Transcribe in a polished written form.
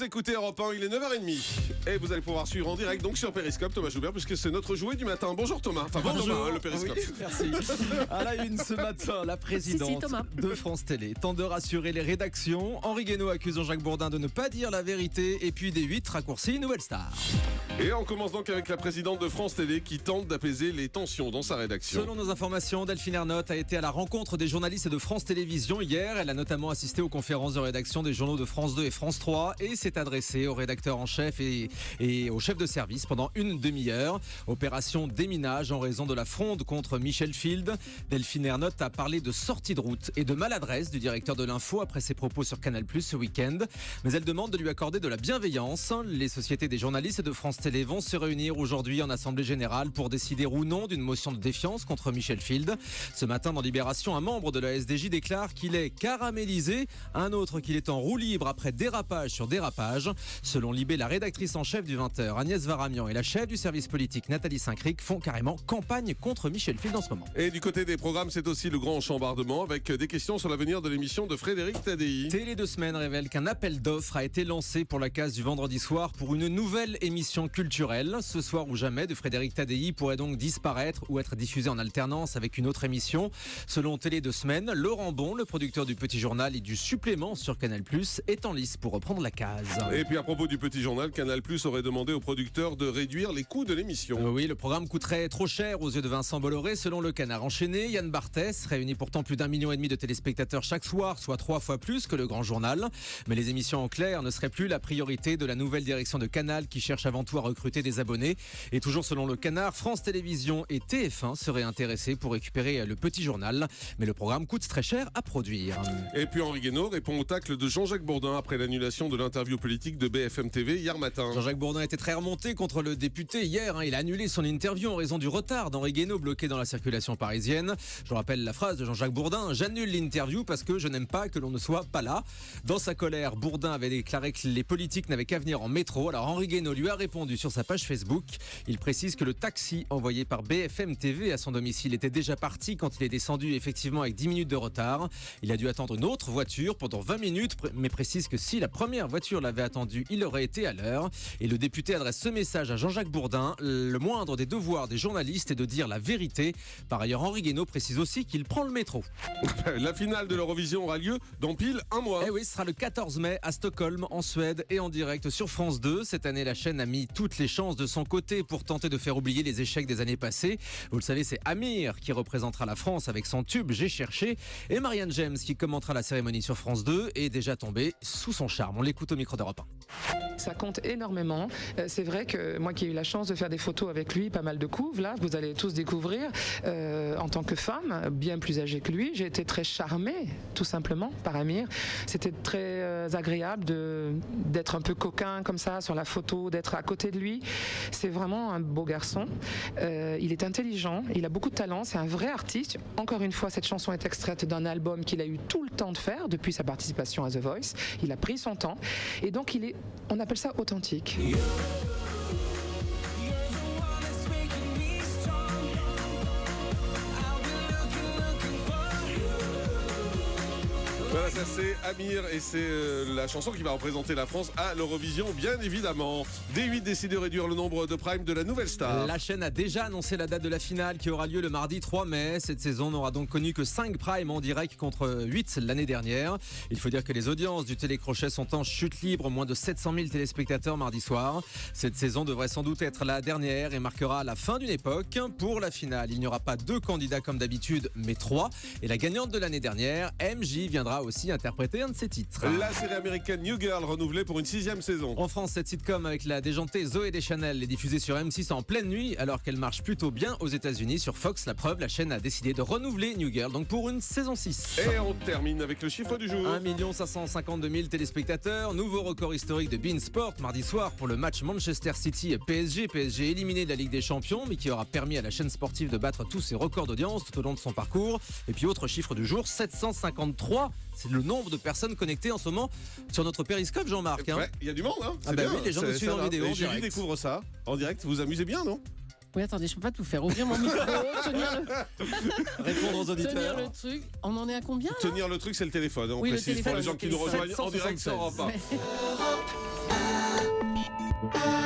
Vous écoutez Europe 1, il est 9h30 et vous allez pouvoir suivre en direct donc sur Periscope Thomas Joubert puisque c'est notre jouet du matin. Bonjour Thomas. Enfin bonjour Thomas, le Periscope. Oui, merci. À la une ce matin, la présidente de France Télé tente de rassurer les rédactions. Henri Guénaud accuse Jean-Jacques Bourdin de ne pas dire la vérité et puis des 8 raccourcis Nouvelle Star. Et on commence donc avec la présidente de France Télé qui tente d'apaiser les tensions dans sa rédaction. Selon nos informations, Delphine Ernotte a été à la rencontre des journalistes de France Télévisions hier. Elle a notamment assisté aux conférences de rédaction des journaux de France 2 et France 3 et s'est adressée au rédacteur en chef et au chef de service pendant une demi-heure. Opération déminage en raison de la fronde contre Michel Field. Delphine Ernotte a parlé de sortie de route et de maladresse du directeur de l'Info après ses propos sur Canal+ ce week-end. Mais elle demande de lui accorder de la bienveillance. Les sociétés des journalistes de France Télé vont se réunir aujourd'hui en Assemblée Générale pour décider ou non d'une motion de défiance contre Michel Field. Ce matin, dans Libération, un membre de la SDJ déclare qu'il est caramélisé, un autre qu'il est en roue libre après dérapage sur dérapage. Selon Libé, la rédactrice en chef du 20h, Agnès Varamian, et la chef du service politique, Nathalie Saint-Cric, font carrément campagne contre Michel Field en ce moment. Et du côté des programmes, c'est aussi le grand chambardement avec des questions sur l'avenir de l'émission de Frédéric Tadei. Télé 2 semaines révèle qu'un appel d'offres a été lancé pour la case du vendredi soir pour une nouvelle émission culturelle. Ce soir ou jamais de Frédéric Tadei pourrait donc disparaître ou être diffusé en alternance avec une autre émission. Selon Télé 2 semaines, Laurent Bon, le producteur du Petit Journal et du supplément sur Canal+, est en lice pour reprendre la case. Et puis à propos du Petit Journal, Canal+ aurait demandé aux producteurs de réduire les coûts de l'émission. Oui, le programme coûterait trop cher aux yeux de Vincent Bolloré. Selon le Canard enchaîné, Yann Barthès réunit pourtant plus d'1,5 million de téléspectateurs chaque soir, soit 3 fois plus que le Grand Journal. Mais les émissions en clair ne seraient plus la priorité de la nouvelle direction de Canal qui cherche avant tout à recruter des abonnés. Et toujours selon le Canard, France Télévisions et TF1 seraient intéressés pour récupérer le Petit Journal. Mais le programme coûte très cher à produire. Et puis Henri Guénaud répond au tacle de Jean-Jacques Bourdin après l'annulation de l'interview politique de BFM TV hier matin. Jean-Jacques Bourdin était très remonté contre le député hier. Il a annulé son interview en raison du retard d'Henri Guénaud bloqué dans la circulation parisienne. Je rappelle la phrase de Jean-Jacques Bourdin: j'annule l'interview parce que je n'aime pas que l'on ne soit pas là. Dans sa colère, Bourdin avait déclaré que les politiques n'avaient qu'à venir en métro. Alors Henri Guénaud lui a répondu sur sa page Facebook. Il précise que le taxi envoyé par BFM TV à son domicile était déjà parti quand il est descendu effectivement avec 10 minutes de retard. Il a dû attendre une autre voiture pendant 20 minutes, mais précise que si la première voiture l'avait attendu, il aurait été à l'heure. Et le député adresse ce message à Jean-Jacques Bourdin: le moindre des devoirs des journalistes est de dire la vérité. Par ailleurs, Henri Guénaud précise aussi qu'il prend le métro. La finale de l'Eurovision aura lieu dans pile un mois. Eh oui, ce sera le 14 mai à Stockholm, en Suède, et en direct sur France 2. Cette année, la chaîne a mis toutes les chances de son côté pour tenter de faire oublier les échecs des années passées. Vous le savez, c'est Amir qui représentera la France avec son tube J'ai cherché, et Marianne James qui commentera la cérémonie sur France 2 est déjà tombée sous son charme. On l'écoute au micro d'Europe 1. Ça compte énormément. C'est vrai que moi qui ai eu la chance de faire des photos avec lui, pas mal de couves, là, vous allez tous découvrir, en tant que femme, bien plus âgée que lui, j'ai été très charmée, tout simplement, par Amir. C'était très agréable d'être un peu coquin comme ça sur la photo, d'être à côté de lui. C'est vraiment un beau garçon. Il est intelligent, il a beaucoup de talent, c'est un vrai artiste. Encore une fois, cette chanson est extraite d'un album qu'il a eu tout le temps de faire depuis sa participation à The Voice. Il a pris son temps et donc on appelle ça authentique. Voilà, ça c'est Amir et c'est la chanson qui va représenter la France à l'Eurovision, bien évidemment. D8 décide de réduire le nombre de primes de la Nouvelle Star. La chaîne a déjà annoncé la date de la finale qui aura lieu le mardi 3 mai. Cette saison n'aura donc connu que 5 primes en direct contre 8 l'année dernière. Il faut dire que les audiences du télécrochet sont en chute libre, moins de 700 000 téléspectateurs mardi soir. Cette saison devrait sans doute être la dernière et marquera la fin d'une époque. Pour la finale, il n'y aura pas 2 candidats comme d'habitude, mais 3. Et la gagnante de l'année dernière, MJ, viendra aussi interpréter un de ses titres. La série américaine New Girl renouvelée pour une 6e saison. En France, cette sitcom avec la déjantée Zoé Deschanel est diffusée sur M6 en pleine nuit alors qu'elle marche plutôt bien aux États-Unis sur Fox. La preuve, la chaîne a décidé de renouveler New Girl donc pour une saison 6. Et on termine avec le chiffre du jour. 1 552 000 téléspectateurs. Nouveau record historique de beIN Sport mardi soir pour le match Manchester City et PSG. PSG éliminé de la Ligue des Champions mais qui aura permis à la chaîne sportive de battre tous ses records d'audience tout au long de son parcours. Et puis autre chiffre du jour, 753. C'est le nombre de personnes connectées en ce moment sur notre périscope, Jean-Marc. Ouais, il y a du monde, hein. Ah bah oui, les gens nous suivent en vidéo. Et Julie découvre ça en direct. Vous vous amusez bien, non? Oui, attendez, je peux pas tout faire. Ouvrir mon micro, Répondre aux auditeurs. tenir le truc. On en est à combien là? Tenir le truc, c'est le téléphone. On Oui, le précise téléphone, pour les gens qui nous rejoignent en direct sur Europe 1. Ouais. Prime.